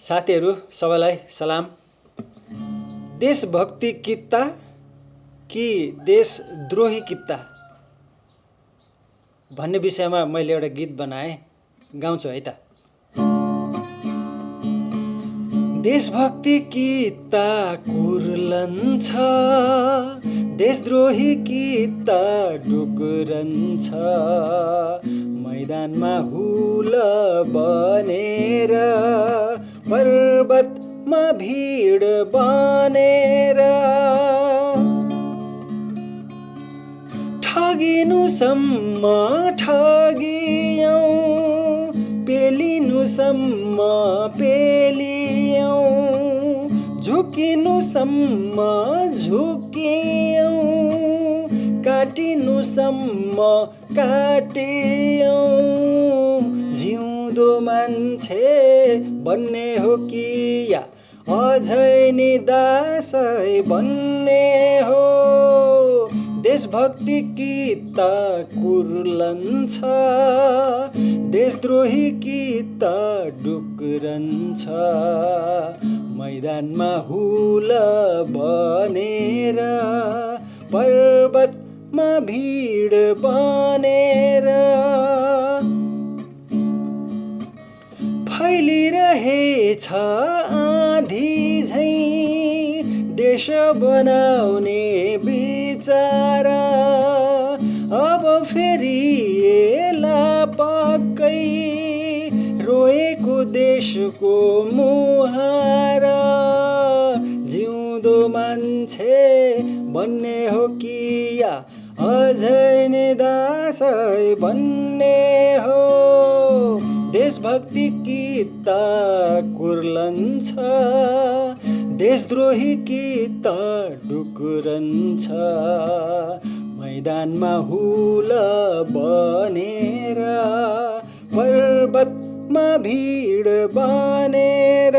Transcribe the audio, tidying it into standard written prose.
साथीहरू सबैलाई सलाम। देशभक्ति कित्ता कि देशद्रोही कित्ता भन्ने विषयमा मैले एउटा गीत बनाएँ, गाउँछु है त। देशभक्ति कित्ता कुर्लन्छ, देशद्रोही कित्ता डुकुरन्छ। मैदानमा हुल बनेर, पर्वतमा भिड बनेर, ठगिनुसम्म ठगियौँ, पेलिनुसम्म पेलियौँ, झुकिनुसम्म झुकियौँ, काटिनुसम्म काटियौँ। जिउँदो मान्छे बन्ने हो कि या अझै नि दासै बन्ने हो। देशभक्ति कित्ता कुर्लन्छ, देशद्रोही कित्ता डुकुरन्छ। मैदानमा हुल बनेर, पर्वतमा भिड बनेर, फैलिरहेछ आँधी झैँ देश बनाउने विचार। अब फेरि एला पक्कै रोएको देशको मुहार। जिउँदो मान्छे बन्ने हो कि या अझै नि दासै बन्ने हो। देशभक्ति कित्ता कुर्लन्छ, देशद्रोही कित्ता डुकुरन्छ। मैदानमा हुल बनेर, पर्वतमा भिड बनेर,